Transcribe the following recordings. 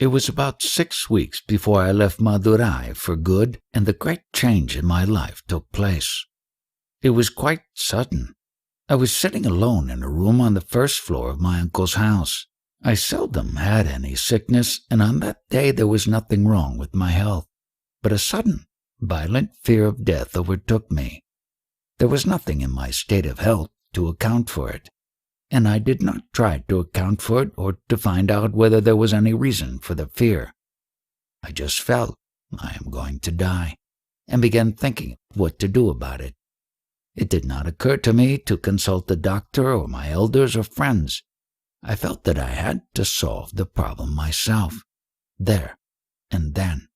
It was about 6 weeks before I left Madurai for good, and the great change in my life took place. It was quite sudden. I was sitting alone in a room on the first floor of my uncle's house. I seldom had any sickness, and on that day there was nothing wrong with my health. But a sudden, violent fear of death overtook me. There was nothing in my state of health to account for it, and I did not try to account for it or to find out whether there was any reason for the fear. I just felt I am going to die, and began thinking what to do about it. It did not occur to me to consult the doctor or my elders or friends. I felt that I had to solve the problem myself, there and then.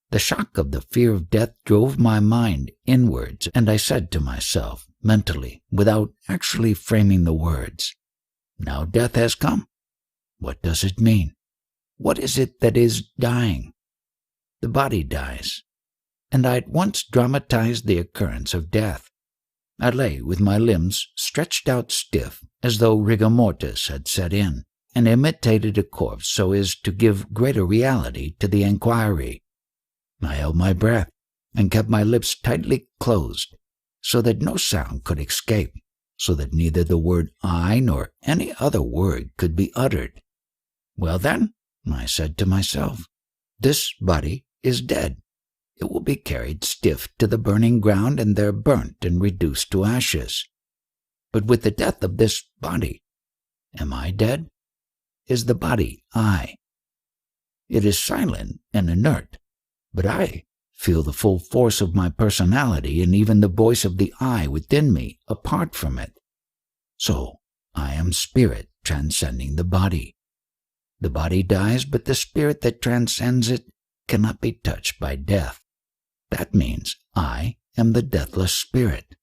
The shock of the fear of death drove my mind inwards, and I said to myself, mentally, without actually framing the words, "Now death has come. What does it mean? What is it that is dying?" The body dies, and I at once dramatized the occurrence of death. I lay with my limbs stretched out stiff, as though rigor mortis had set in, and imitated a corpse so as to give greater reality to the inquiry. I held my breath and kept my lips tightly closed, so that no sound could escape, so that neither the word "I" nor any other word could be uttered. "Well then," I said to myself, "this body is dead. It will be carried stiff to the burning ground and there burnt and reduced to ashes. But with the death of this body, am I dead? Is the body I? It is silent and inert, but I feel the full force of my personality and even the voice of the I within me apart from it. So I am spirit transcending the body. The body dies, but the spirit that transcends it cannot be touched by death. That means I am the deathless spirit."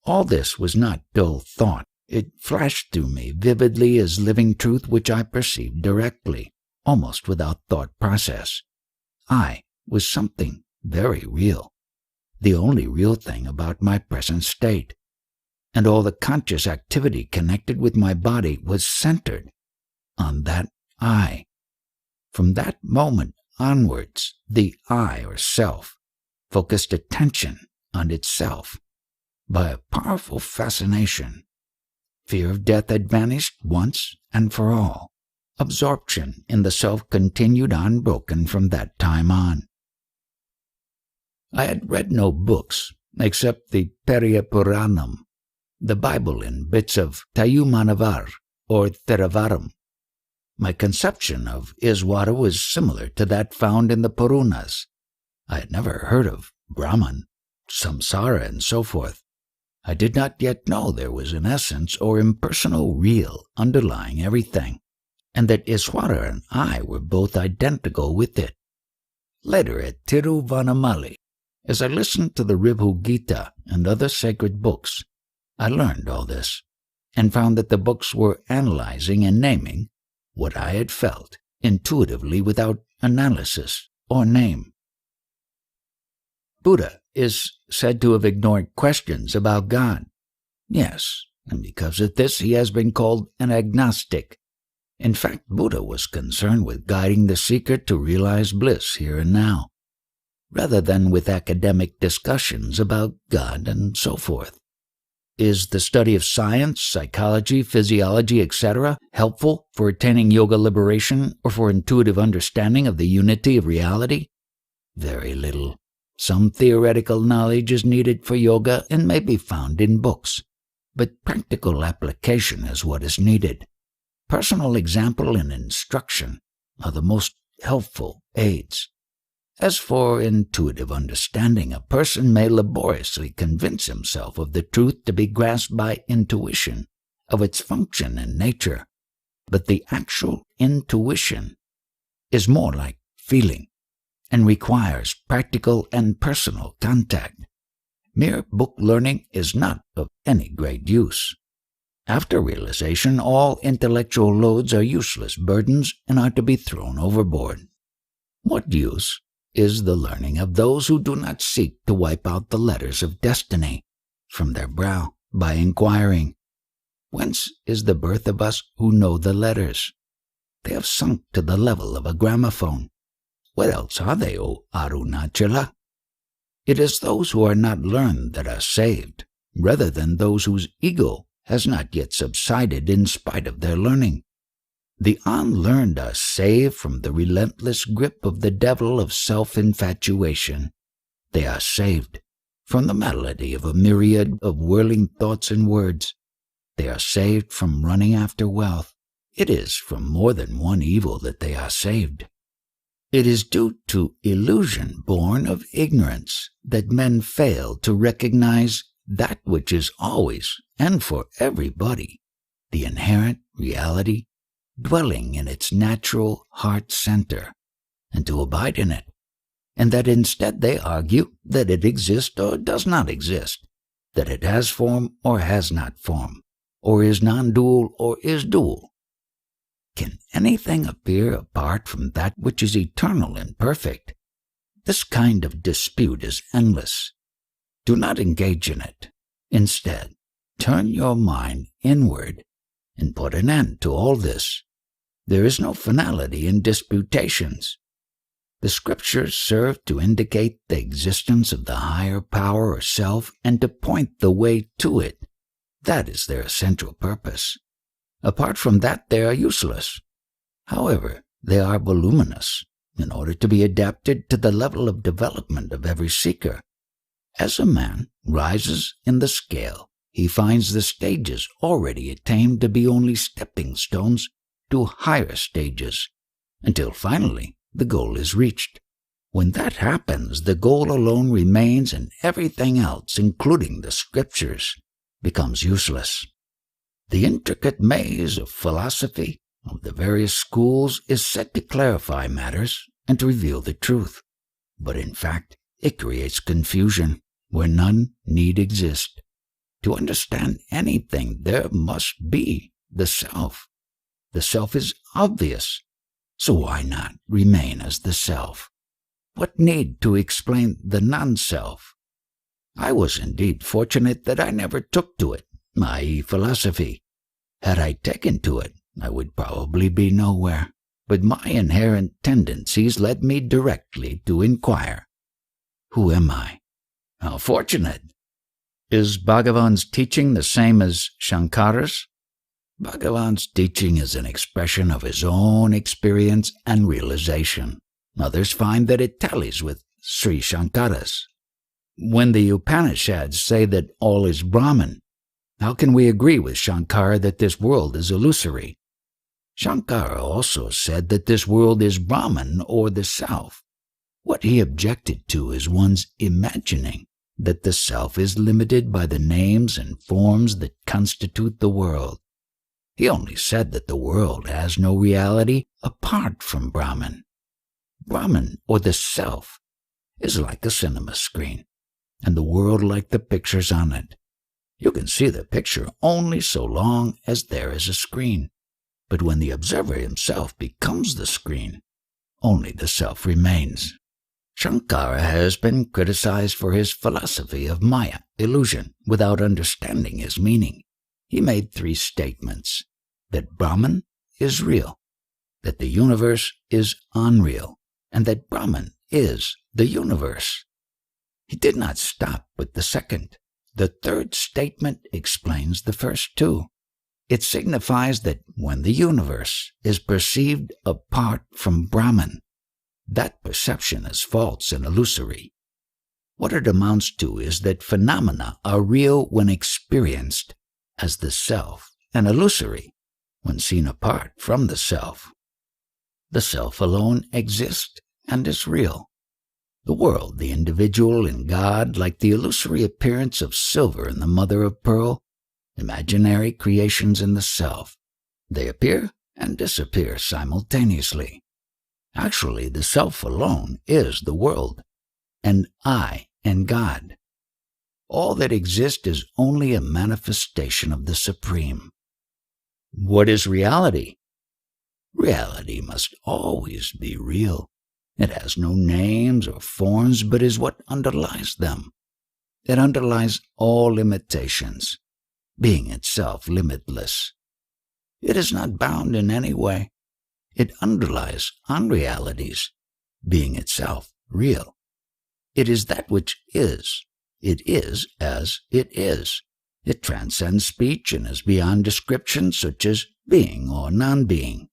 All this was not dull thought. It flashed through me vividly as living truth which I perceived directly, almost without thought process. I was something very real, the only real thing about my present state, and all the conscious activity connected with my body was centered on that I. From that moment onwards, the I, or self, focused attention on itself. By a powerful fascination, fear of death had vanished once and for all. Absorption in the self continued unbroken from that time on. I had read no books except the Periya Puranam, the Bible in bits of Tayumanavar or Theravaram. My conception of Iswara was similar to that found in the Purunas. I had never heard of Brahman, samsara, and so forth. I did not yet know there was an essence or impersonal real underlying everything, and that Iswara and I were both identical with it. Later at Tiruvannamalai, as I listened to the Ribhu Gita and other sacred books, I learned all this, and found that the books were analyzing and naming what I had felt intuitively without analysis or name. Buddha is said to have ignored questions about God. Yes, and because of this he has been called an agnostic. In fact, Buddha was concerned with guiding the seeker to realize bliss here and now, rather than with academic discussions about God and so forth. Is the study of science, psychology, physiology, etc. helpful for attaining yoga liberation or for intuitive understanding of the unity of reality? Very little. Some theoretical knowledge is needed for yoga and may be found in books, but practical application is what is needed. Personal example and instruction are the most helpful aids. As for intuitive understanding, a person may laboriously convince himself of the truth to be grasped by intuition, of its function and nature, but the actual intuition is more like feeling and requires practical and personal contact. Mere book learning is not of any great use. After realization, all intellectual loads are useless burdens and are to be thrown overboard. What use is the learning of those who do not seek to wipe out the letters of destiny from their brow by inquiring, "Whence is the birth of us who know the letters?" They have sunk to the level of a gramophone. What else are they, O Arunachala? It is those who are not learned that are saved, rather than those whose ego has not yet subsided in spite of their learning. The unlearned are saved from the relentless grip of the devil of self-infatuation. They are saved from the melody of a myriad of whirling thoughts and words. They are saved from running after wealth. It is from more than one evil that they are saved. It is due to illusion born of ignorance that men fail to recognize that which is always and for everybody the inherent reality dwelling in its natural heart center, and to abide in it, and that instead they argue that it exists or does not exist, that it has form or has not form, or is non-dual or is dual. Can anything appear apart from that which is eternal and perfect? This kind of dispute is endless. Do not engage in it. Instead, turn your mind inward and put an end to all this. There is no finality in disputations. The scriptures serve to indicate the existence of the higher power or self and to point the way to it. That is their essential purpose. Apart from that, they are useless. However, they are voluminous in order to be adapted to the level of development of every seeker. As a man rises in the scale, he finds the stages already attained to be only stepping stones to higher stages, until finally the goal is reached. When that happens, the goal alone remains and everything else, including the scriptures, becomes useless. The intricate maze of philosophy of the various schools is set to clarify matters and to reveal the truth, but in fact it creates confusion where none need exist. To understand anything, there must be the self. The self is obvious, so why not remain as the self? What need to explain the non-self? I was indeed fortunate that I never took to it, i.e. philosophy. Had I taken to it, I would probably be nowhere, but my inherent tendencies led me directly to inquire, who am I? How fortunate! Is Bhagavan's teaching the same as Shankara's? Bhagavan's teaching is an expression of his own experience and realization. Others find that it tallies with Sri Shankara's. When the Upanishads say that all is Brahman, how can we agree with Shankara that this world is illusory? Shankara also said that this world is Brahman or the self. What he objected to is one's imagining that the self is limited by the names and forms that constitute the world. He only said that the world has no reality apart from Brahman. Brahman, or the self, is like a cinema screen, and the world like the pictures on it. You can see the picture only so long as there is a screen, but when the observer himself becomes the screen, only the self remains. Shankara has been criticized for his philosophy of Maya, illusion, without understanding his meaning. He made 3 statements: that Brahman is real, that the universe is unreal, and that Brahman is the universe. He did not stop with the second. The 3rd statement explains the first 2. It signifies that when the universe is perceived apart from Brahman, that perception is false and illusory. What it amounts to is that phenomena are real when experienced as the self, and illusory when seen apart from the self. The self alone exists and is real. The world, the individual, and God, like the illusory appearance of silver in the mother of pearl, imaginary creations in the self. They appear and disappear simultaneously. Actually, the self alone is the world, and I and God. All that exists is only a manifestation of the Supreme. What is reality? Reality must always be real. It has no names or forms, but is what underlies them. It underlies all limitations, being itself limitless. It is not bound in any way. it underlies unrealities, being itself real. It is that which is. It is as it is. It transcends speech and is beyond description such as being or non-being.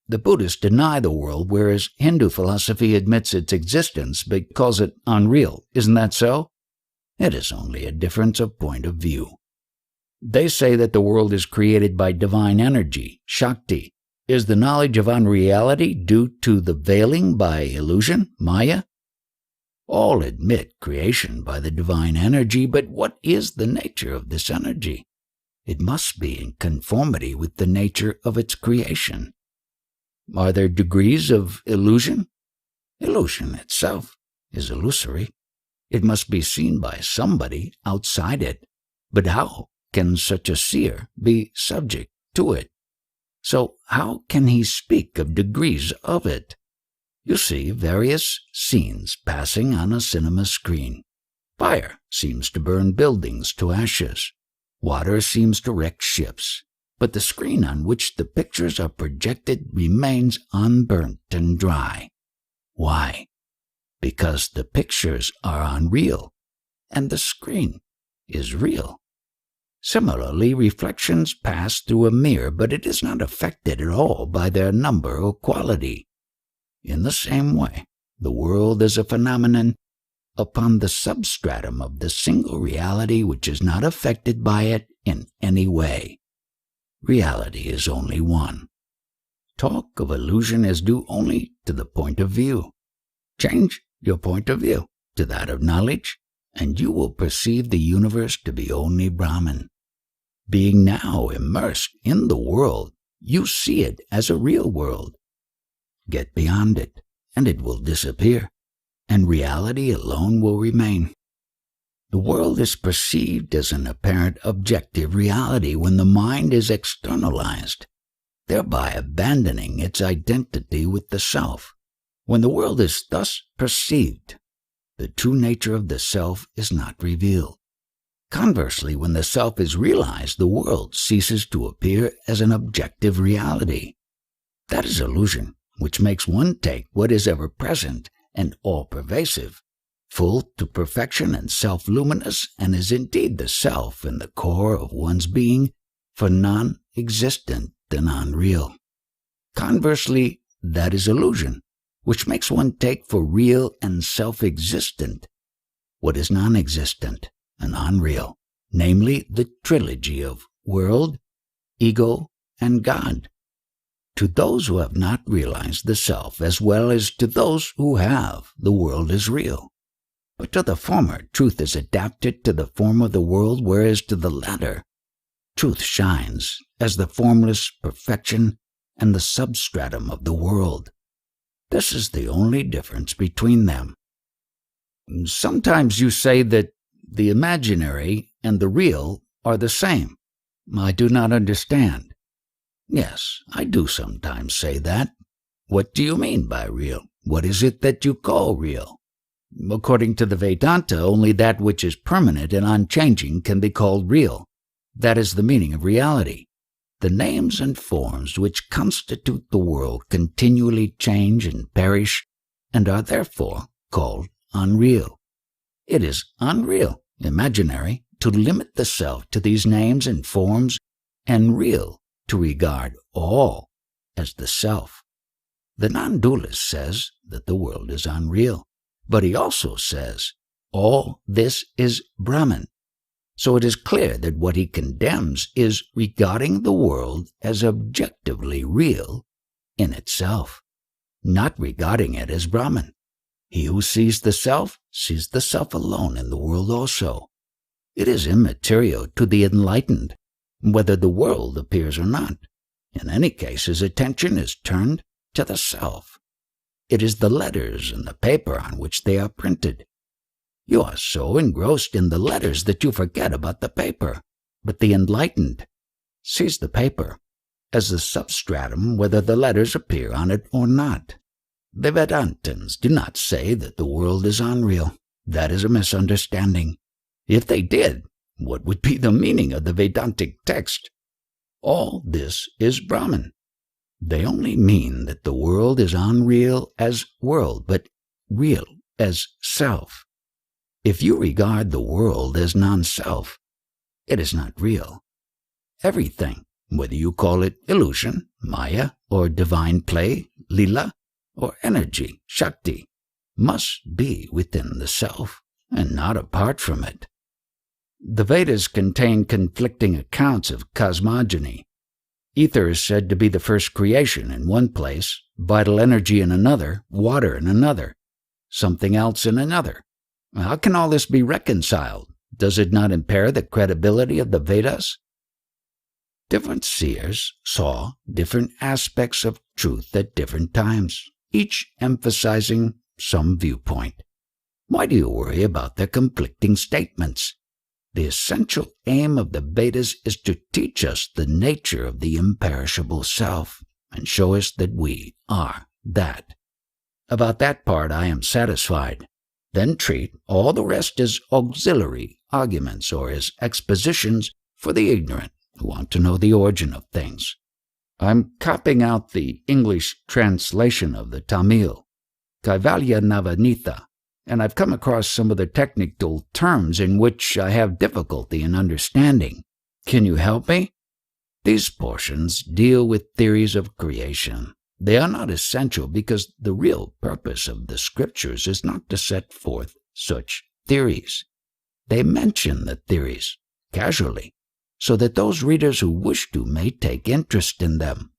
The Buddhists deny the world, whereas Hindu philosophy admits its existence but calls it unreal. Isn't that so? It is only a difference of point of view. They say that the world is created by divine energy, Shakti. Is the knowledge of unreality due to the veiling by illusion, Maya? All admit creation by the divine energy, but what is the nature of this energy? It must be in conformity with the nature of its creation. Are there degrees of illusion? Illusion itself is illusory. It must be seen by somebody outside it. But how can such a seer be subject to it? So how can he speak of degrees of it? You see various scenes passing on a cinema screen. Fire seems to burn buildings to ashes. Water seems to wreck ships. But the screen on which the pictures are projected remains unburnt and dry. Why? Because the pictures are unreal, and the screen is real. Similarly, reflections pass through a mirror, but it is not affected at all by their number or quality. In the same way, the world is a phenomenon upon the substratum of the single reality which is not affected by it in any way. Reality is only one. Talk of illusion is due only to the point of view. Change your point of view to that of knowledge, and you will perceive the universe to be only Brahman. Being now immersed in the world, you see it as a real world. Get beyond it, and it will disappear, and reality alone will remain. The world is perceived as an apparent objective reality when the mind is externalized, thereby abandoning its identity with the self. When the world is thus perceived, the true nature of the self is not revealed. Conversely, when the self is realized, the world ceases to appear as an objective reality. That is illusion, which makes one take what is ever present and all-pervasive, full to perfection and self-luminous, and is indeed the self in the core of one's being, for non-existent and unreal. Conversely, that is illusion, which makes one take for real and self-existent what is non-existent and unreal, namely the trilogy of world, ego, and God. To those who have not realized the self, as well as to those who have, the world is real. But to the former, truth is adapted to the form of the world, whereas to the latter, truth shines as the formless perfection and the substratum of the world. This is the only difference between them. Sometimes you say that the imaginary and the real are the same. I do not understand. Yes, I do sometimes say that. What do you mean by real? What is it that you call real? According to the Vedanta, only that which is permanent and unchanging can be called real. That is the meaning of reality. The names and forms which constitute the world continually change and perish, and are therefore called unreal. It is unreal, imaginary, to limit the self to these names and forms, and real to regard all as the self. The non-dualist says that the world is unreal, but he also says all this is Brahman. So it is clear that what he condemns is regarding the world as objectively real in itself, not regarding it as Brahman. He who sees the self alone in the world also. It is immaterial to the enlightened whether the world appears or not. In any case, his attention is turned to the self. It is the letters and the paper on which they are printed. You are so engrossed in the letters that you forget about the paper. But the enlightened sees the paper as the substratum, whether the letters appear on it or not. The Vedantins do not say that the world is unreal. That is a misunderstanding. If they did, what would be the meaning of the Vedantic text? All this is Brahman. They only mean that the world is unreal as world, but real as self. If you regard the world as non-self, it is not real. Everything, whether you call it illusion, maya, or divine play, lila, or energy, shakti, must be within the self and not apart from it. The Vedas contain conflicting accounts of cosmogony. Ether is said to be the first creation in one place, vital energy in another, water in another, something else in another. How can all this be reconciled? Does it not impair the credibility of the Vedas? Different seers saw different aspects of truth at different times, each emphasizing some viewpoint. Why do you worry about their conflicting statements? The essential aim of the Vedas is to teach us the nature of the imperishable self and show us that we are that. About that part I am satisfied. Then treat all the rest as auxiliary arguments or as expositions for the ignorant who want to know the origin of things. I'm copying out the English translation of the Tamil, Kaivalya Navanitha, and I've come across some of the technical terms in which I have difficulty in understanding. Can you help me? These portions deal with theories of creation. They are not essential because the real purpose of the scriptures is not to set forth such theories. They mention the theories casually, so that those readers who wish to may take interest in them.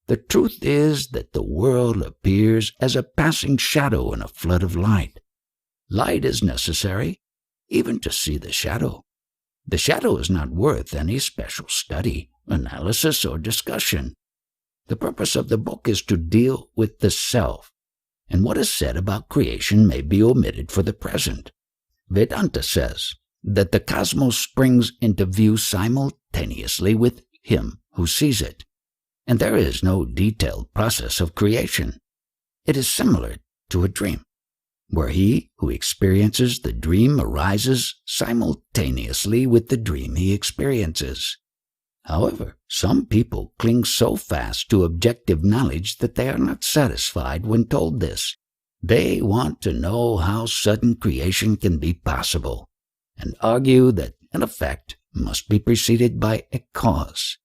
The truth is that the world appears as a passing shadow in a flood of light. Light is necessary, even to see the shadow. The shadow is not worth any special study, analysis, or discussion. The purpose of the book is to deal with the self, and what is said about creation may be omitted for the present. Vedanta says that the cosmos springs into view simultaneously with him who sees it, and there is no detailed process of creation. It is similar to a dream, where he who experiences the dream arises simultaneously with the dream he experiences. However, some people cling so fast to objective knowledge that they are not satisfied when told this. They want to know how sudden creation can be possible, and argue that an effect must be preceded by a cause.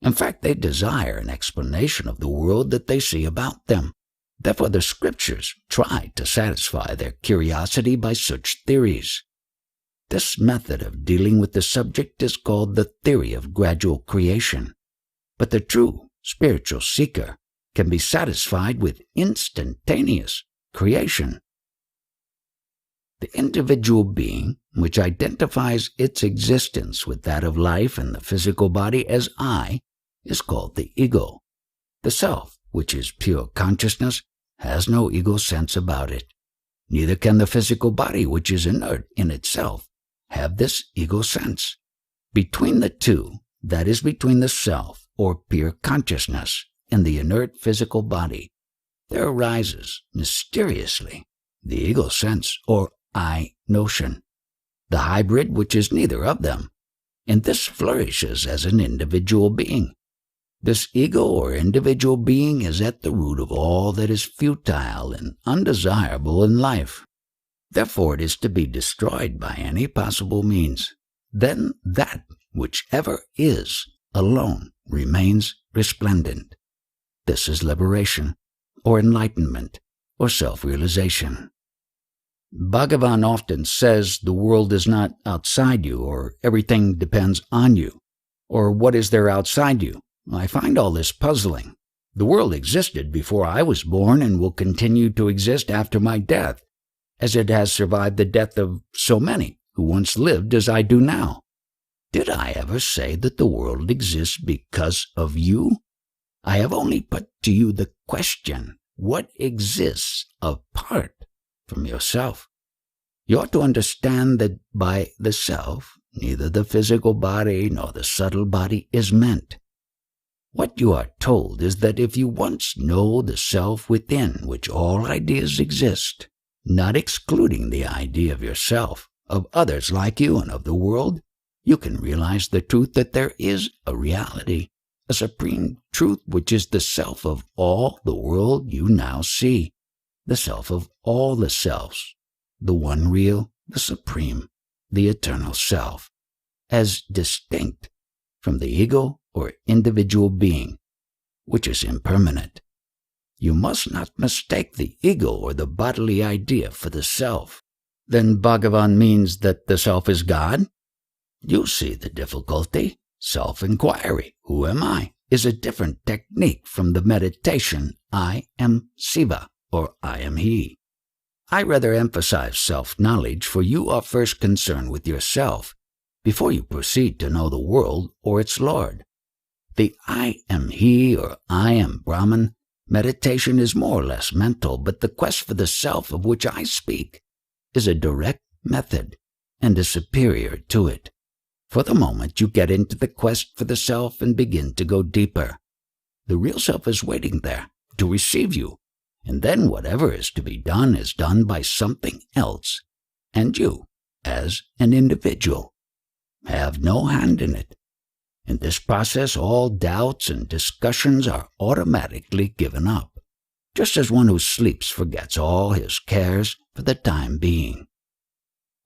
In fact, they desire an explanation of the world that they see about them. Therefore, the scriptures try to satisfy their curiosity by such theories. This method of dealing with the subject is called the theory of gradual creation. But the true spiritual seeker can be satisfied with instantaneous creation. The individual being, which identifies its existence with that of life and the physical body as I, is called the ego. The self, which is pure consciousness, has no ego sense about it. Neither can the physical body, which is inert in itself, have this ego sense. Between the two, that is between the self, or pure consciousness, and the inert physical body, there arises, mysteriously, the ego sense, or I notion, the hybrid which is neither of them, and this flourishes as an individual being. This ego or individual being is at the root of all that is futile and undesirable in life. Therefore it is to be destroyed by any possible means. Then that which ever is alone remains resplendent. This is liberation, or enlightenment, or self-realization. Bhagavan often says the world is not outside you, or everything depends on you, or what is there outside you. I find all this puzzling. The world existed before I was born and will continue to exist after my death, as it has survived the death of so many who once lived as I do now. Did I ever say that the world exists because of you? I have only put to you the question, what exists apart from yourself? You ought to understand that by the self, neither the physical body nor the subtle body is meant. What you are told is that if you once know the self within which all ideas exist, not excluding the idea of yourself, of others like you, and of the world, you can realize the truth that there is a reality, a supreme truth which is the self of all the world you now see, the self of all the selves, the one real, the supreme, the eternal self, as distinct from the ego or individual being, which is impermanent. You must not mistake the ego or the bodily idea for the self. Then Bhagavan means that the self is God? You see the difficulty. Self-inquiry, who am I, is a different technique from the meditation, I am Siva, or I am He. I rather emphasize self-knowledge, for you are first concerned with yourself, before you proceed to know the world or its Lord. The I am He, or I am Brahman, meditation is more or less mental, but the quest for the self of which I speak is a direct method and is superior to it. For the moment you get into the quest for the self and begin to go deeper, the real self is waiting there to receive you, and then whatever is to be done is done by something else, and you, as an individual, have no hand in it. In this process all doubts and discussions are automatically given up, just as one who sleeps forgets all his cares for the time being.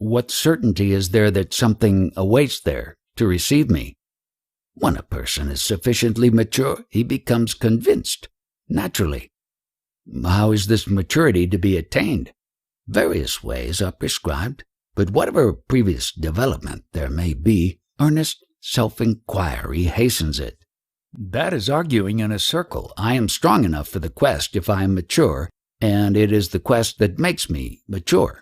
What certainty is there that something awaits there to receive me? When a person is sufficiently mature, he becomes convinced, naturally. How is this maturity to be attained? Various ways are prescribed, but whatever previous development there may be, earnest self-inquiry hastens it. That is arguing in a circle. I am strong enough for the quest if I am mature, and it is the quest that makes me mature.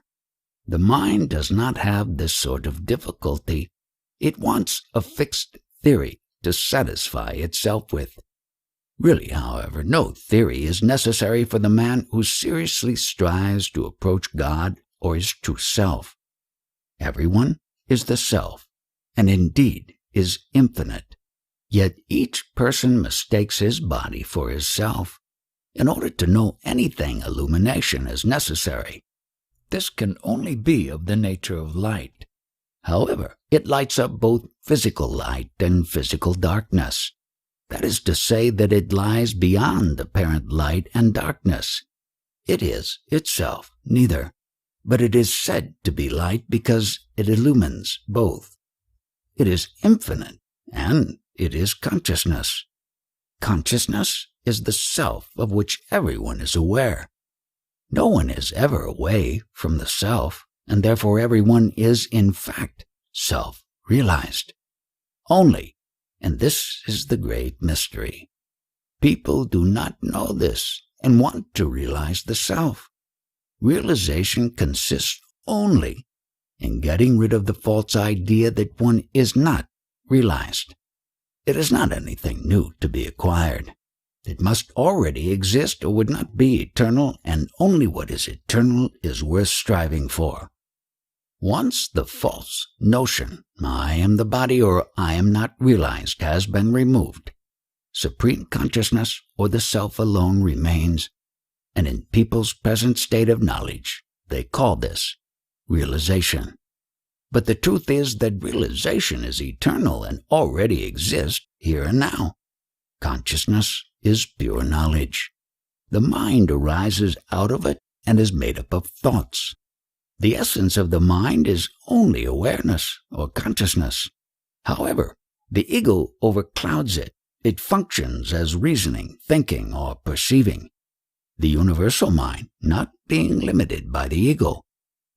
The mind does not have this sort of difficulty. It wants a fixed theory to satisfy itself with. Really, however, no theory is necessary for the man who seriously strives to approach God or his true self. Everyone is the self, and indeed is infinite. Yet each person mistakes his body for his self. In order to know anything, illumination is necessary. This can only be of the nature of light. However, it lights up both physical light and physical darkness. That is to say that it lies beyond apparent light and darkness. It is itself neither, but it is said to be light because it illumines both. It is infinite, and it is consciousness. Consciousness is the self of which everyone is aware. No one is ever away from the self, and therefore everyone is in fact self-realized. Only, and this is the great mystery, people do not know this and want to realize the self. Realization consists only in getting rid of the false idea that one is not realized. It is not anything new to be acquired. It must already exist or would not be eternal, and only what is eternal is worth striving for. Once the false notion, I am the body or I am not realized, has been removed, supreme consciousness or the self alone remains, and in people's present state of knowledge, they call this realization. But the truth is that realization is eternal and already exists here and now. Consciousness is pure knowledge. The mind arises out of it and is made up of thoughts. The essence of the mind is only awareness or consciousness. However, the ego overclouds it. It functions as reasoning, thinking, or perceiving. The universal mind, not being limited by the ego,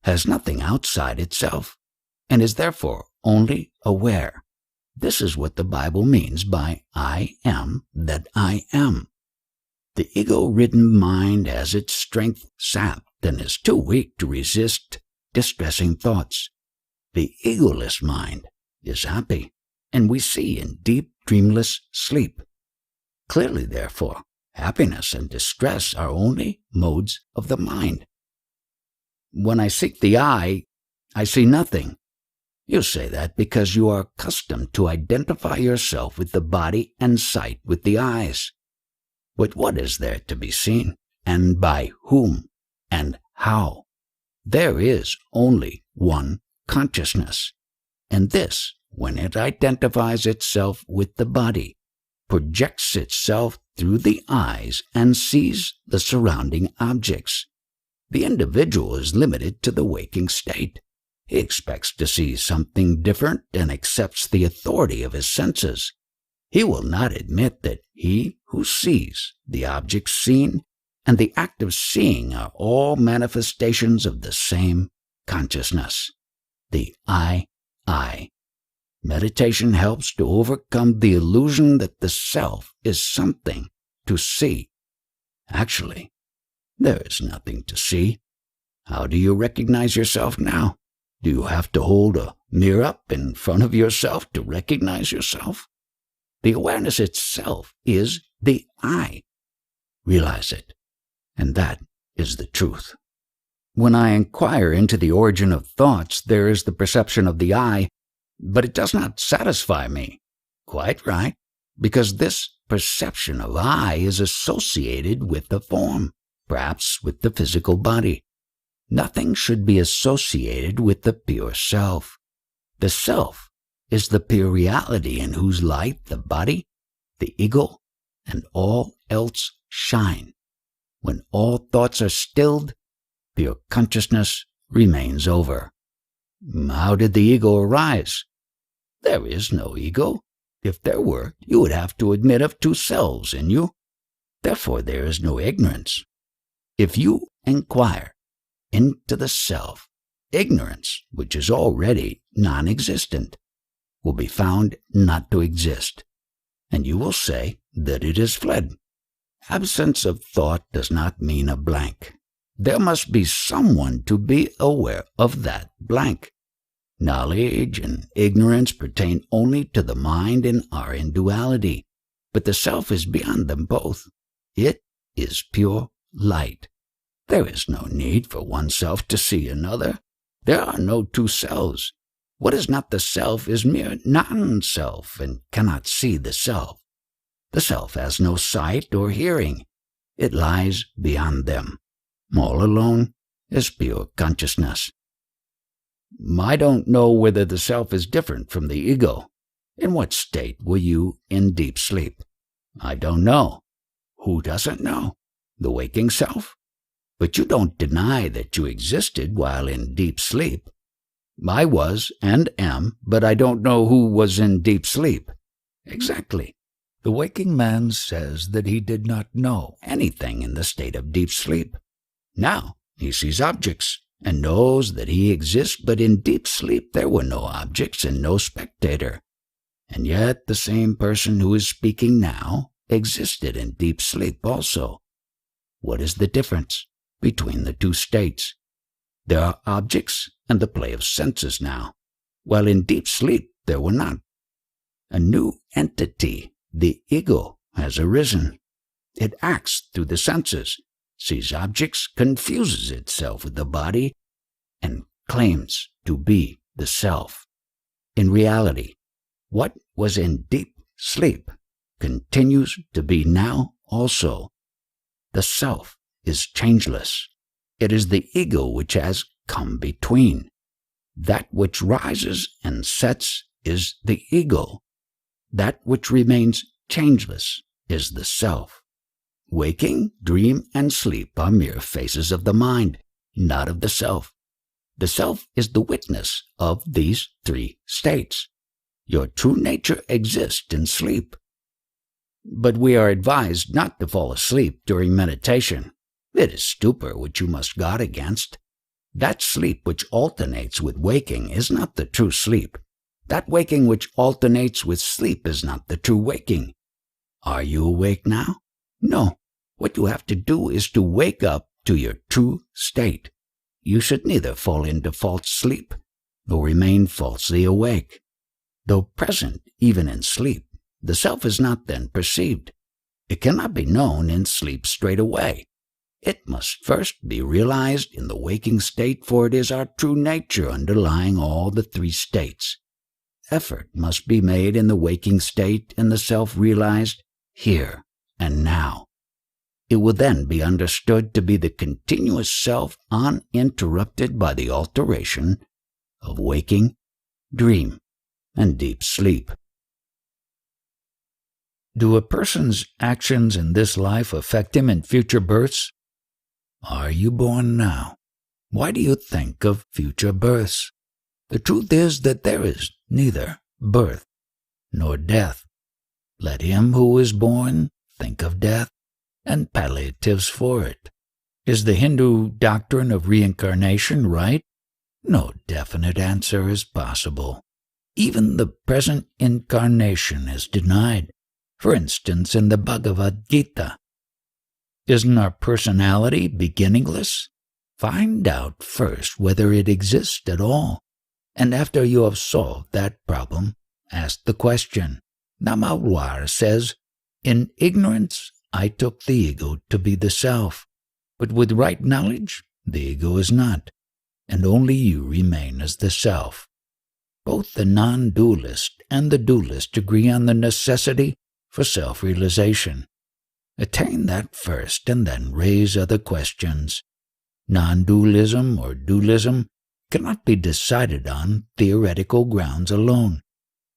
has nothing outside itself, and is therefore only aware. This is what the Bible means by I am that I am. The ego-ridden mind has its strength sapped and is too weak to resist distressing thoughts. The egoless mind is happy, and we see in deep, dreamless sleep. Clearly, therefore, happiness and distress are only modes of the mind. When I seek the I see nothing. You say that because you are accustomed to identify yourself with the body and sight with the eyes. But what is there to be seen, and by whom, and how? There is only one consciousness, and this, when it identifies itself with the body, projects itself through the eyes and sees the surrounding objects. The individual is limited to the waking state. He expects to see something different and accepts the authority of his senses. He will not admit that he who sees, the object seen, and the act of seeing are all manifestations of the same consciousness, the I. Meditation helps to overcome the illusion that the self is something to see. Actually, there is nothing to see. How do you recognize yourself now? Do you have to hold a mirror up in front of yourself to recognize yourself? The awareness itself is the I. Realize it, and that is the truth. When I inquire into the origin of thoughts, there is the perception of the I, but it does not satisfy me. Quite right, because this perception of I is associated with the form, perhaps with the physical body. Nothing should be associated with the pure self. The self is the pure reality in whose light the body, the ego, and all else shine. When all thoughts are stilled, pure consciousness remains over. How did the ego arise? There is no ego. If there were, you would have to admit of two selves in you. Therefore, there is no ignorance. If you inquire into the self, ignorance, which is already non-existent, will be found not to exist, and you will say that it is fled. Absence of thought does not mean a blank. There must be someone to be aware of that blank. Knowledge and ignorance pertain only to the mind and are in duality, but the self is beyond them both. It is pure light. There is no need for one self to see another. There are no two selves. What is not the self is mere non-self and cannot see the self. The self has no sight or hearing. It lies beyond them. All alone is pure consciousness. I don't know whether the self is different from the ego. In what state were you in deep sleep? I don't know. Who doesn't know? The waking self? But you don't deny that you existed while in deep sleep. I was and am, but I don't know who was in deep sleep. Exactly. The waking man says that he did not know anything in the state of deep sleep. Now he sees objects and knows that he exists, but in deep sleep there were no objects and no spectator. And yet the same person who is speaking now existed in deep sleep also. What is the difference between the two states? There are objects and the play of senses now, while in deep sleep there were not. A new entity, the ego, has arisen. It acts through the senses, sees objects, confuses itself with the body, and claims to be the self. In reality, what was in deep sleep continues to be now also. The self is changeless. It is the ego which has come between. That which rises and sets is the ego. That which remains changeless is the self. Waking, dream, and sleep are mere phases of the mind, not of the self. The self is the witness of these three states. Your true nature exists in sleep. But we are advised not to fall asleep during meditation. It is stupor which you must guard against. That sleep which alternates with waking is not the true sleep. That waking which alternates with sleep is not the true waking. Are you awake now? No. What you have to do is to wake up to your true state. You should neither fall into false sleep nor remain falsely awake. Though present even in sleep, the self is not then perceived. It cannot be known in sleep straight away. It must first be realized in the waking state, for it is our true nature underlying all the three states. Effort must be made in the waking state and the self realized here and now. It will then be understood to be the continuous self uninterrupted by the alteration of waking, dream, and deep sleep. Do a person's actions in this life affect him in future births? Are you born now? Why do you think of future births? The truth is that there is neither birth nor death. Let him who is born think of death and palliatives for it. Is the Hindu doctrine of reincarnation right? No definite answer is possible. Even the present incarnation is denied. For instance, in the Bhagavad Gita. Isn't our personality beginningless? Find out first whether it exists at all, and after you have solved that problem, ask the question. Namalwar says, "In ignorance, I took the ego to be the self, but with right knowledge, the ego is not, and only you remain as the self." Both the non-dualist and the dualist agree on the necessity for self-realization. Attain that first and then raise other questions. Non-dualism or dualism cannot be decided on theoretical grounds alone.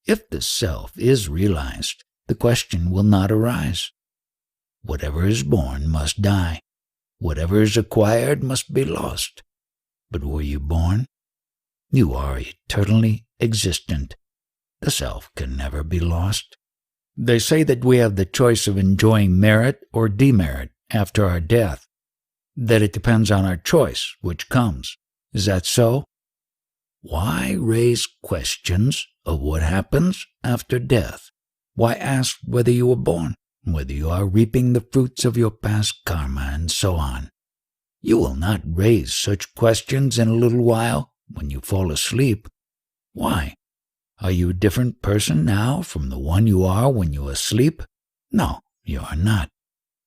If the self is realized, the question will not arise. Whatever is born must die. Whatever is acquired must be lost. But were you born? You are eternally existent. The self can never be lost. They say that we have the choice of enjoying merit or demerit after our death, that it depends on our choice which comes. Is that so? Why raise questions of what happens after death? Why ask whether you were born, whether you are reaping the fruits of your past karma, and so on? You will not raise such questions in a little while when you fall asleep. Why? Are you a different person now from the one you are when you are asleep? No, you are not.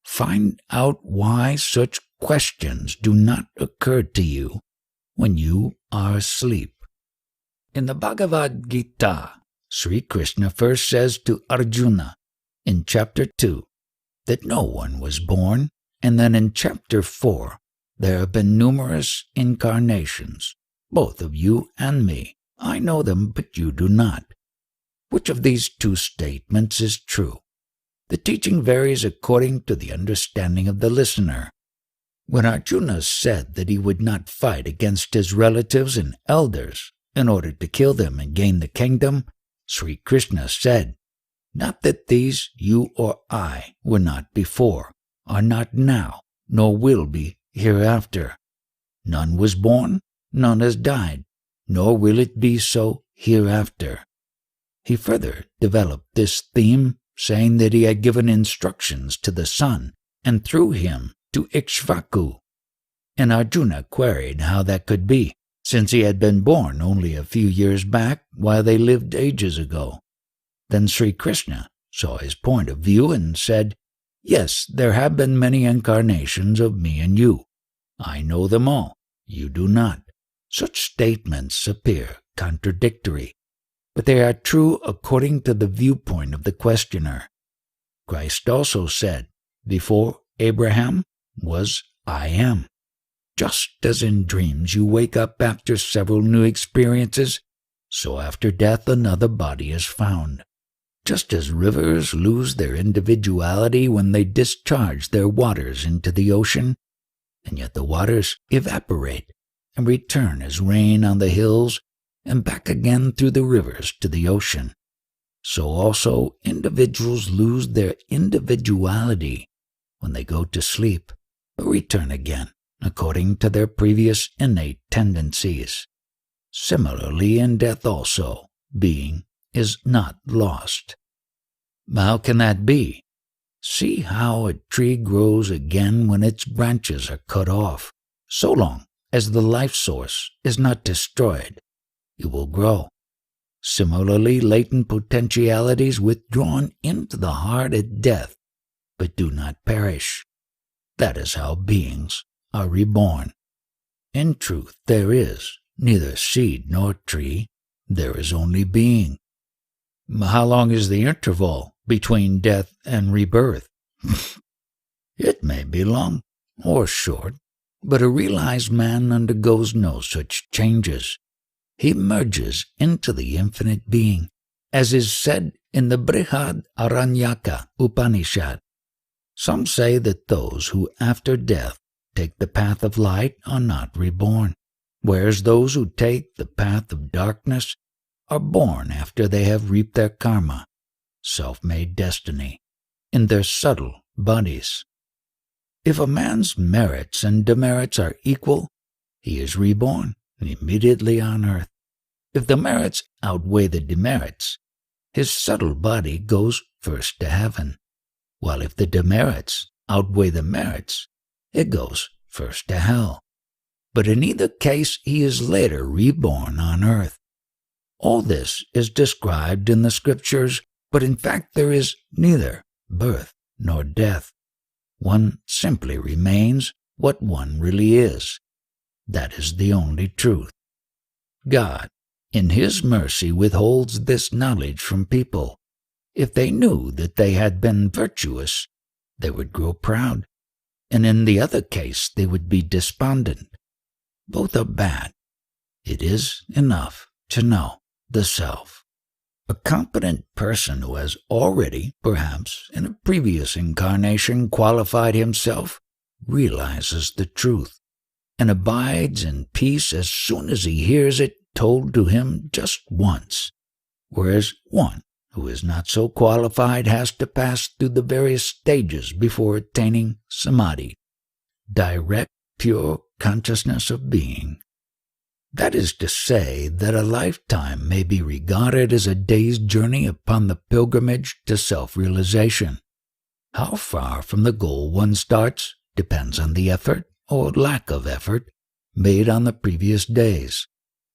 Find out why such questions do not occur to you when you are asleep. In the Bhagavad Gita, Sri Krishna first says to Arjuna in chapter 2 that no one was born, and then in chapter 4 there have been numerous incarnations, both of you and me. I know them, but you do not. Which of these two statements is true? The teaching varies according to the understanding of the listener. When Arjuna said that he would not fight against his relatives and elders in order to kill them and gain the kingdom, Sri Krishna said, "Not that these, you or I, were not before, are not now, nor will be hereafter. None was born, none has died, nor will it be so hereafter." He further developed this theme, saying that he had given instructions to the sun, and through him to Ikshvaku. And Arjuna queried how that could be, since he had been born only a few years back, while they lived ages ago. Then Sri Krishna saw his point of view and said, "Yes, there have been many incarnations of me and you. I know them all. You do not." Such statements appear contradictory, but they are true according to the viewpoint of the questioner. Christ also said, "Before Abraham was I am." Just as in dreams you wake up after several new experiences, so after death another body is found. Just as rivers lose their individuality when they discharge their waters into the ocean, and yet the waters evaporate and return as rain on the hills and back again through the rivers to the ocean, so also individuals lose their individuality when they go to sleep, but return again according to their previous innate tendencies. Similarly, in death also, being is not lost. How can that be? See how a tree grows again when its branches are cut off. So long as the life source is not destroyed, it will grow. Similarly, latent potentialities withdrawn into the heart at death, but do not perish. That is how beings are reborn. In truth, there is neither seed nor tree, there is only being. How long is the interval between death and rebirth? It may be long or short, but a realized man undergoes no such changes. He merges into the infinite being, as is said in the Brihad Aranyaka Upanishad. Some say that those who after death take the path of light are not reborn, whereas those who take the path of darkness are born after they have reaped their karma, self-made destiny, in their subtle bodies. If a man's merits and demerits are equal, he is reborn immediately on earth. If the merits outweigh the demerits, his subtle body goes first to heaven, while if the demerits outweigh the merits, it goes first to hell. But in either case, he is later reborn on earth. All this is described in the scriptures, but in fact there is neither birth nor death. One simply remains what one really is. That is the only truth. God, in His mercy, withholds this knowledge from people. If they knew that they had been virtuous, they would grow proud, and in the other case they would be despondent. Both are bad. It is enough to know the self. A competent person who has already, perhaps in a previous incarnation, qualified himself, realizes the truth, and abides in peace as soon as he hears it told to him just once, whereas one who is not so qualified has to pass through the various stages before attaining samadhi, direct, pure consciousness of being. That is to say that a lifetime may be regarded as a day's journey upon the pilgrimage to self-realization. How far from the goal one starts depends on the effort, or lack of effort, made on the previous days.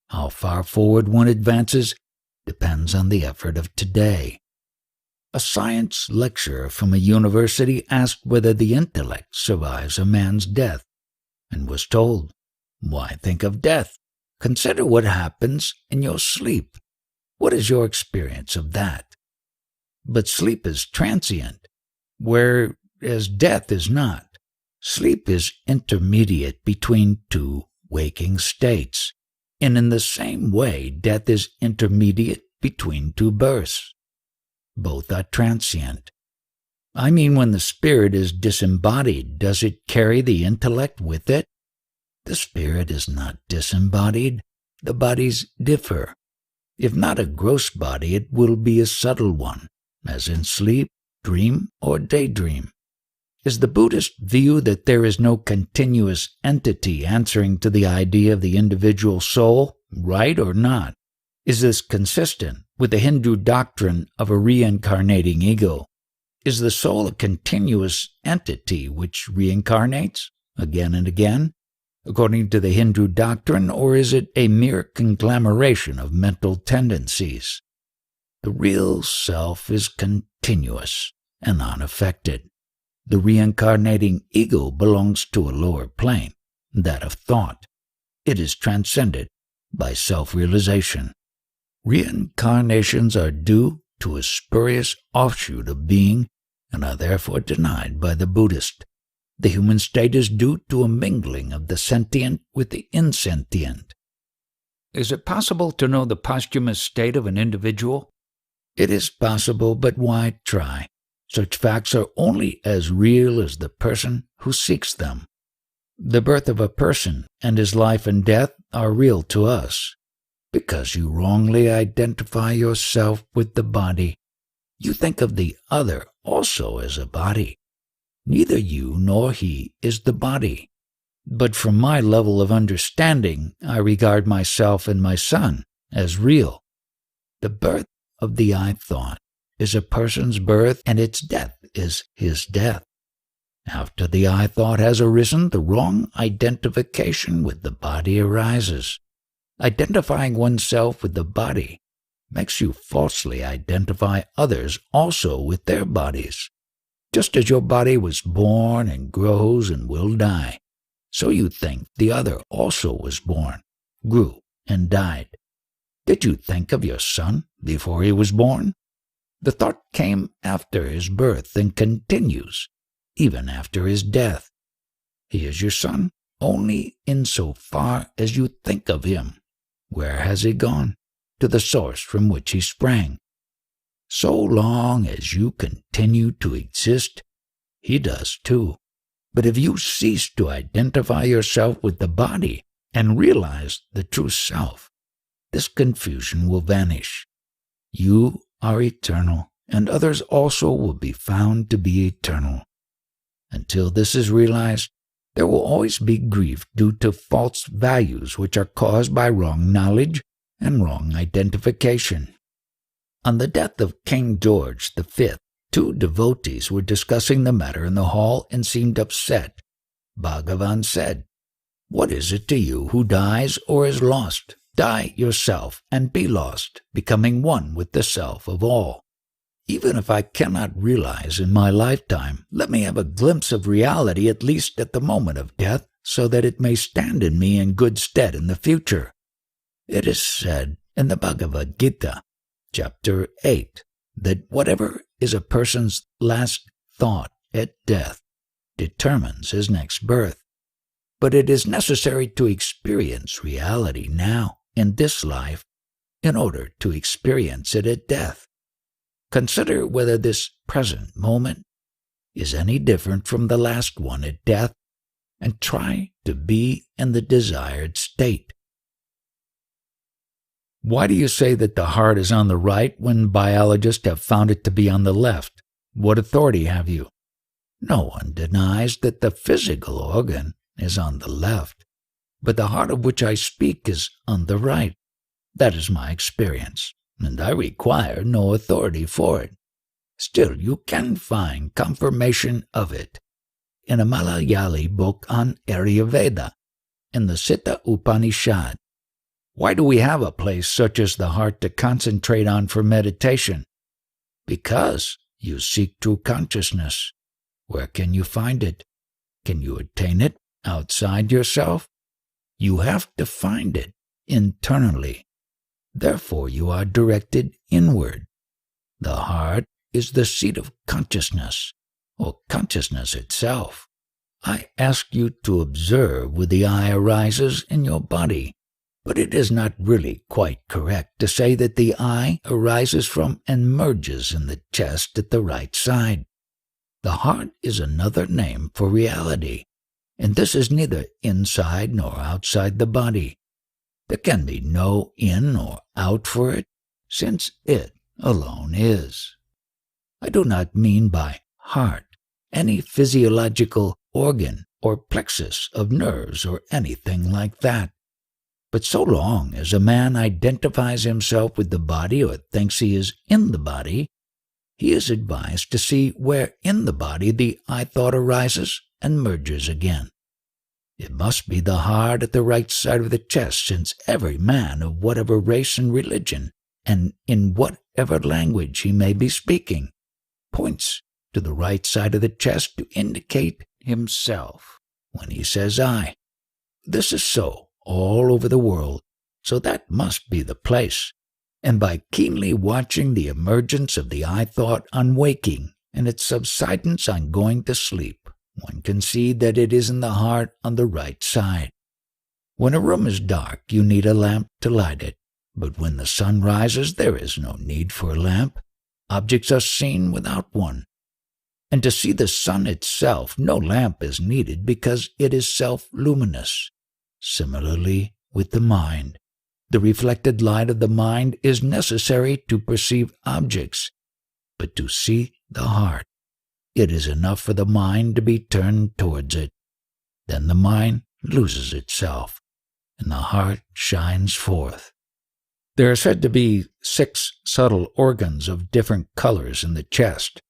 How far forward one advances depends on the effort of today. A science lecturer from a university asked whether the intellect survives a man's death, and was told, "Why think of death? Consider what happens in your sleep. What is your experience of that?" But sleep is transient, whereas death is not. Sleep is intermediate between two waking states, and in the same way death is intermediate between two births. Both are transient. I mean, when the spirit is disembodied, does it carry the intellect with it? The spirit is not disembodied. The bodies differ. If not a gross body, it will be a subtle one, as in sleep, dream, or daydream. Is the Buddhist view that there is no continuous entity answering to the idea of the individual soul right or not? Is this consistent with the Hindu doctrine of a reincarnating ego? Is the soul a continuous entity which reincarnates again and again, according to the Hindu doctrine, or is it a mere conglomeration of mental tendencies? The real self is continuous and unaffected. The reincarnating ego belongs to a lower plane, that of thought. It is transcended by self-realization. Reincarnations are due to a spurious offshoot of being and are therefore denied by the Buddhist. The human state is due to a mingling of the sentient with the insentient. Is it possible to know the posthumous state of an individual? It is possible, but why try? Such facts are only as real as the person who seeks them. The birth of a person and his life and death are real to us, because you wrongly identify yourself with the body. You think of the other also as a body. Neither you nor he is the body. But from my level of understanding, I regard myself and my son as real. The birth of the I thought is a person's birth, and its death is his death. After the I thought has arisen, the wrong identification with the body arises. Identifying oneself with the body makes you falsely identify others also with their bodies. Just as your body was born and grows and will die, so you think the other also was born, grew, and died. Did you think of your son before he was born? The thought came after his birth and continues even after his death. He is your son only insofar as you think of him. Where has he gone? To the source from which he sprang. So long as you continue to exist, he does too. But if you cease to identify yourself with the body and realize the true self, this confusion will vanish. You are eternal, and others also will be found to be eternal. Until this is realized, there will always be grief due to false values which are caused by wrong knowledge and wrong identification. On the death of King George V, two devotees were discussing the matter in the hall and seemed upset. Bhagavan said, "What is it to you who dies or is lost? Die yourself and be lost, becoming one with the self of all. Even if I cannot realize in my lifetime, let me have a glimpse of reality at least at the moment of death, so that it may stand in me in good stead in the future." It is said in the Bhagavad Gita, Chapter 8, that whatever is a person's last thought at death determines his next birth. But it is necessary to experience reality now in this life in order to experience it at death. Consider whether this present moment is any different from the last one at death, and try to be in the desired state. Why do you say that the heart is on the right when biologists have found it to be on the left? What authority have you? No one denies that the physical organ is on the left, but the heart of which I speak is on the right. That is my experience, and I require no authority for it. Still, you can find confirmation of it in a Malayali book on Ayurveda, in the Siddha Upanishad. Why do we have a place such as the heart to concentrate on for meditation? Because you seek true consciousness. Where can you find it? Can you attain it outside yourself? You have to find it internally. Therefore, you are directed inward. The heart is the seat of consciousness, or consciousness itself. I ask you to observe where the eye arises in your body, but it is not really quite correct to say that the eye arises from and merges in the chest at the right side. The heart is another name for reality, and this is neither inside nor outside the body. There can be no in or out for it, since it alone is. I do not mean by heart any physiological organ or plexus of nerves or anything like that. But so long as a man identifies himself with the body or thinks he is in the body, he is advised to see where in the body the I-thought arises and merges again. It must be the heart at the right side of the chest, since every man of whatever race and religion, and in whatever language he may be speaking, points to the right side of the chest to indicate himself when he says I. This is so all over the world, so that must be the place. And by keenly watching the emergence of the I-thought on waking and its subsidence on going to sleep, one can see that it is in the heart on the right side. When a room is dark, you need a lamp to light it, but when the sun rises, there is no need for a lamp. Objects are seen without one. And to see the sun itself, no lamp is needed because it is self-luminous. Similarly with the mind. The reflected light of the mind is necessary to perceive objects, but to see the heart, it is enough for the mind to be turned towards it. Then the mind loses itself, and the heart shines forth. There are said to be 6 subtle organs of different colors in the chest,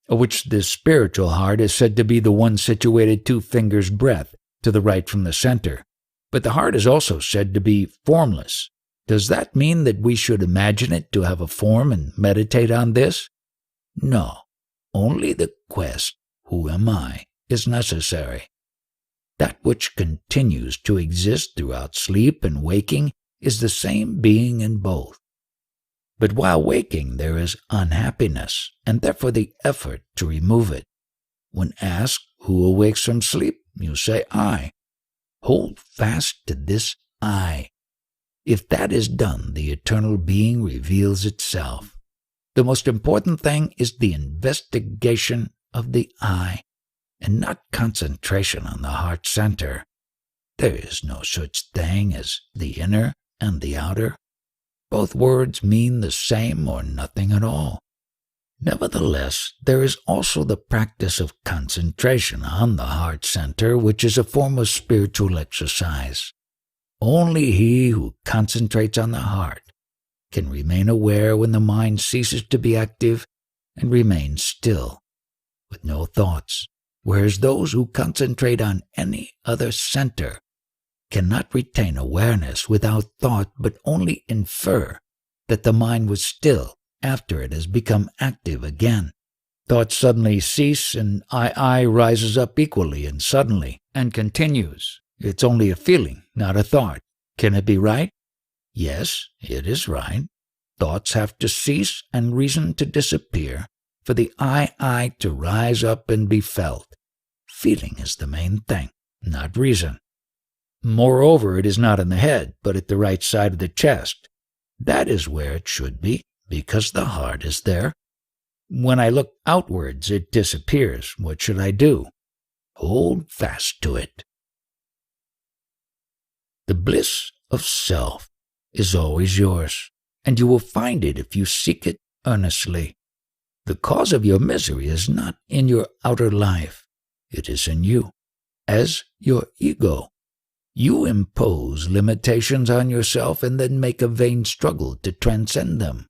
of which the spiritual heart is said to be the one situated 2 fingers' breadth to the right from the center. But the heart is also said to be formless. Does that mean that we should imagine it to have a form and meditate on this? No, only the quest, who am I, is necessary. That which continues to exist throughout sleep and waking is the same being in both. But while waking there is unhappiness, and therefore the effort to remove it. When asked who awakes from sleep, you say I. Hold fast to this I. If that is done, the eternal being reveals itself. The most important thing is the investigation of the I, and not concentration on the heart center. There is no such thing as the inner and the outer. Both words mean the same or nothing at all. Nevertheless, there is also the practice of concentration on the heart center, which is a form of spiritual exercise. Only he who concentrates on the heart can remain aware when the mind ceases to be active and remains still, with no thoughts, whereas those who concentrate on any other center cannot retain awareness without thought, but only infer that the mind was still after it has become active again. Thoughts suddenly cease, and I rises up equally and suddenly, and continues. It's only a feeling, not a thought. Can it be right? Yes, it is right. Thoughts have to cease and reason to disappear for the I to rise up and be felt. Feeling is the main thing, not reason. Moreover, it is not in the head, but at the right side of the chest. That is where it should be, because the heart is there. When I look outwards, it disappears. What should I do? Hold fast to it. The bliss of self is always yours, and you will find it if you seek it earnestly. The cause of your misery is not in your outer life. It is in you, as your ego. You impose limitations on yourself and then make a vain struggle to transcend them.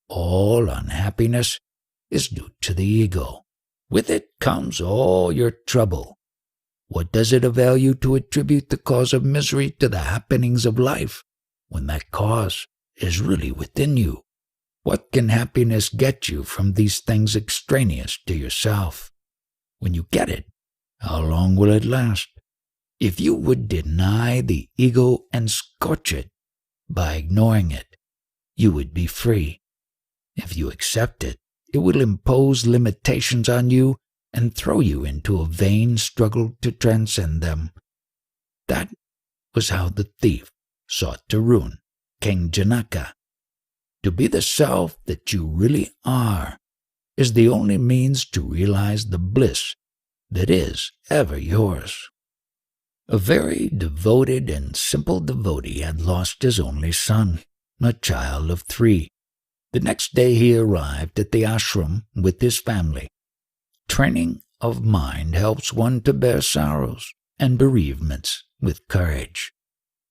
All unhappiness is due to the ego. With it comes all your trouble. What does it avail you to attribute the cause of misery to the happenings of life, when that cause is really within you? What can happiness get you from these things extraneous to yourself? When you get it, how long will it last? If you would deny the ego and scorch it by ignoring it, you would be free. If you accept it, it will impose limitations on you and throw you into a vain struggle to transcend them. That was how the thief sought to ruin King Janaka. To be the self that you really are is the only means to realize the bliss that is ever yours. A very devoted and simple devotee had lost his only son, a child of 3. The next day he arrived at the ashram with his family. Training of mind helps one to bear sorrows and bereavements with courage.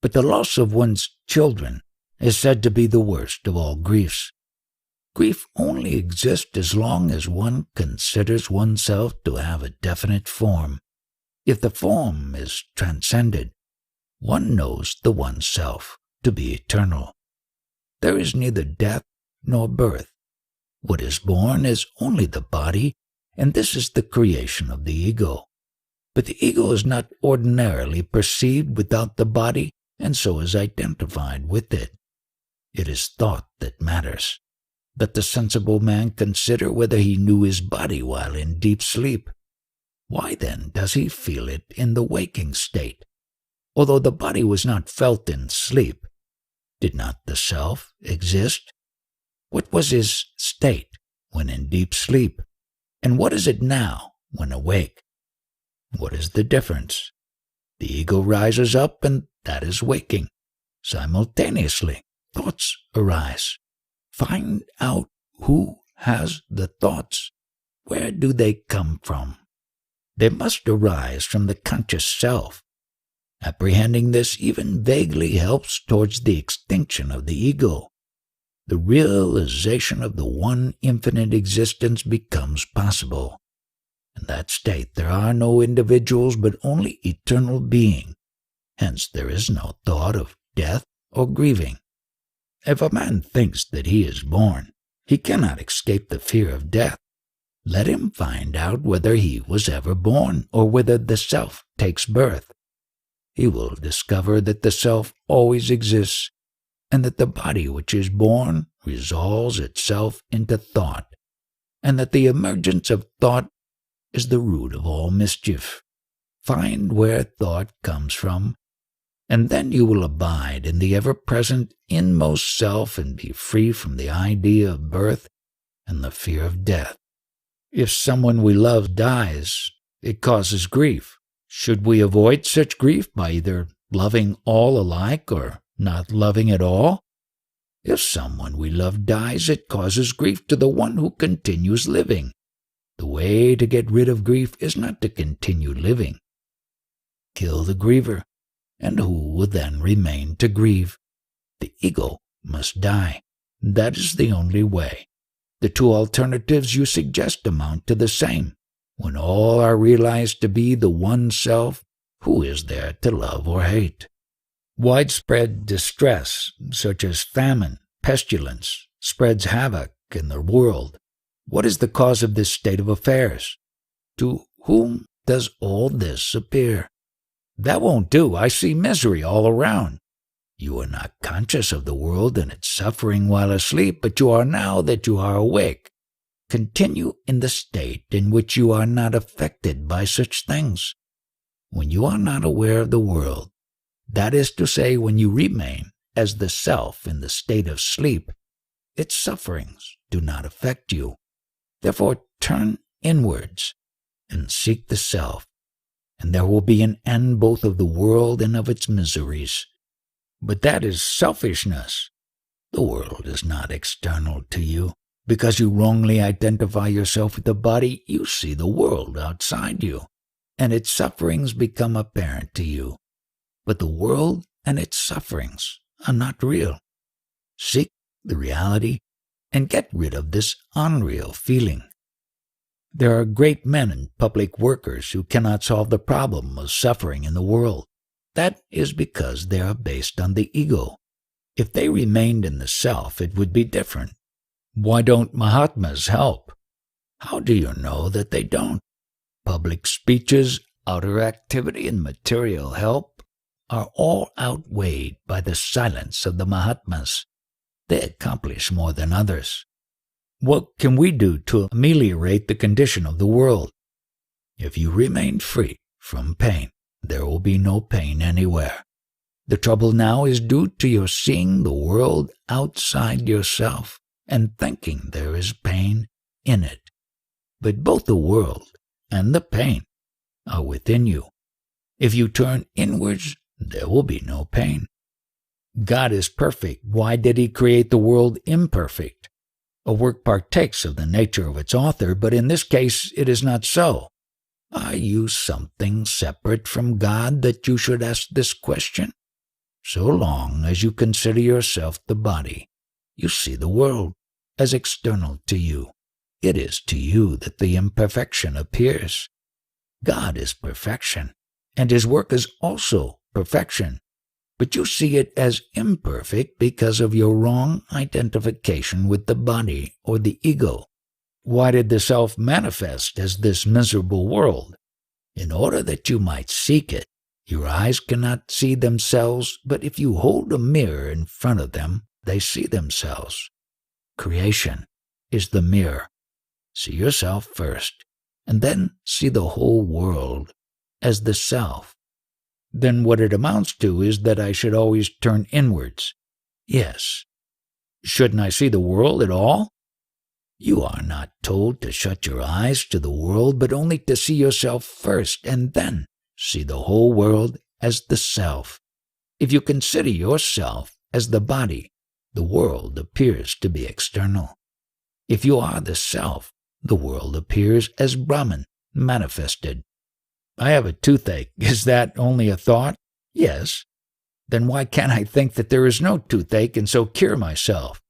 But the loss of one's children is said to be the worst of all griefs. Grief only exists as long as one considers oneself to have a definite form. If the form is transcended, one knows the oneself to be eternal. There is neither death nor birth. What is born is only the body, and this is the creation of the ego. But the ego is not ordinarily perceived without the body, and so is identified with it. It is thought that matters. Let the sensible man consider whether he knew his body while in deep sleep. Why then does he feel it in the waking state? Although the body was not felt in sleep, did not the self exist? What was his state when in deep sleep? And what is it now when awake? What is the difference? The ego rises up, and that is waking. Simultaneously, thoughts arise. Find out who has the thoughts. Where do they come from? They must arise from the conscious self. Apprehending this even vaguely helps towards the extinction of the ego. The realization of the one infinite existence becomes possible. In that state there are no individuals but only eternal being. Hence there is no thought of death or grieving. If a man thinks that he is born, he cannot escape the fear of death. Let him find out whether he was ever born or whether the self takes birth. He will discover that the self always exists, and that the body which is born resolves itself into thought, and that the emergence of thought is the root of all mischief. Find where thought comes from, and then you will abide in the ever-present inmost self and be free from the idea of birth and the fear of death. If someone we love dies, it causes grief. Should we avoid such grief by either loving all alike or not loving at all? If someone we love dies, it causes grief to the one who continues living. The way to get rid of grief is not to continue living. Kill the griever, and who will then remain to grieve? The ego must die. That is the only way. The two alternatives you suggest amount to the same. When all are realized to be the one self, who is there to love or hate? Widespread distress, such as famine, pestilence, spreads havoc in the world. What is the cause of this state of affairs? To whom does all this appear? That won't do. I see misery all around. You are not conscious of the world and its suffering while asleep, but you are now that you are awake. Continue in the state in which you are not affected by such things. When you are not aware of the world, that is to say, when you remain as the self in the state of sleep, its sufferings do not affect you. Therefore, turn inwards and seek the self, and there will be an end both of the world and of its miseries. But that is selfishness. The world is not external to you. Because you wrongly identify yourself with the body, you see the world outside you, and its sufferings become apparent to you. But the world and its sufferings are not real. Seek the reality and get rid of this unreal feeling. There are great men and public workers who cannot solve the problem of suffering in the world. That is because they are based on the ego. If they remained in the self, it would be different. Why don't Mahatmas help? How do you know that they don't? Public speeches, outer activity, and material help are all outweighed by the silence of the Mahatmas. They accomplish more than others. What can we do to ameliorate the condition of the world? If you remain free from pain, there will be no pain anywhere. The trouble now is due to your seeing the world outside yourself and thinking there is pain in it. But both the world and the pain are within you. If you turn inwards, there will be no pain. God is perfect. Why did he create the world imperfect? A work partakes of the nature of its author, but in this case it is not so. Are you something separate from God that you should ask this question? So long as you consider yourself the body, you see the world as external to you. It is to you that the imperfection appears. God is perfection, and his work is also perfection. But you see it as imperfect because of your wrong identification with the body or the ego. Why did the self manifest as this miserable world? In order that you might seek it. Your eyes cannot see themselves, but if you hold a mirror in front of them, they see themselves. Creation is the mirror. See yourself first, and then see the whole world as the self. Then what it amounts to is that I should always turn inwards. Yes. Shouldn't I see the world at all? You are not told to shut your eyes to the world, but only to see yourself first, and then see the whole world as the self. If you consider yourself as the body, the world appears to be external. If you are the self, the world appears as Brahman, manifested. I have a toothache. Is that only a thought? Yes. Then why can't I think that there is no toothache and so cure myself?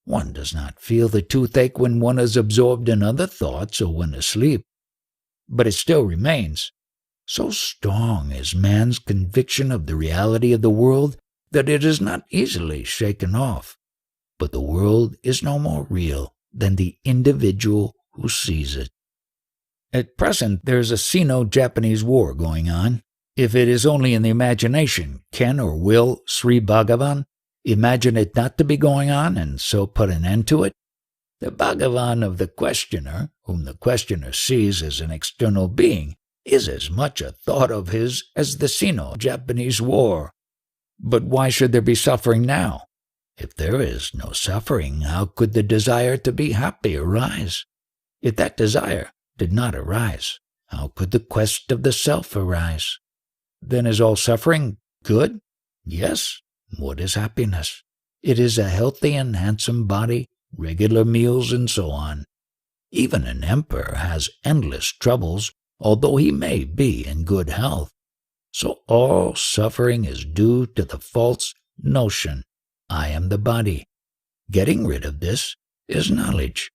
One does not feel the toothache when one is absorbed in other thoughts or when asleep. But it still remains. So strong is man's conviction of the reality of the world that it is not easily shaken off. But the world is no more real than the individual who sees it. At present, there is a Sino-Japanese war going on. If it is only in the imagination, can or will Sri Bhagavan imagine it not to be going on and so put an end to it? The Bhagavan of the questioner, whom the questioner sees as an external being, is as much a thought of his as the Sino-Japanese war. But why should there be suffering now? If there is no suffering, how could the desire to be happy arise? If that desire did not arise, how could the quest of the self arise? Then is all suffering good? Yes. What is happiness? It is a healthy and handsome body, regular meals, and so on. Even an emperor has endless troubles, although he may be in good health. So all suffering is due to the false notion, I am the body. Getting rid of this is knowledge.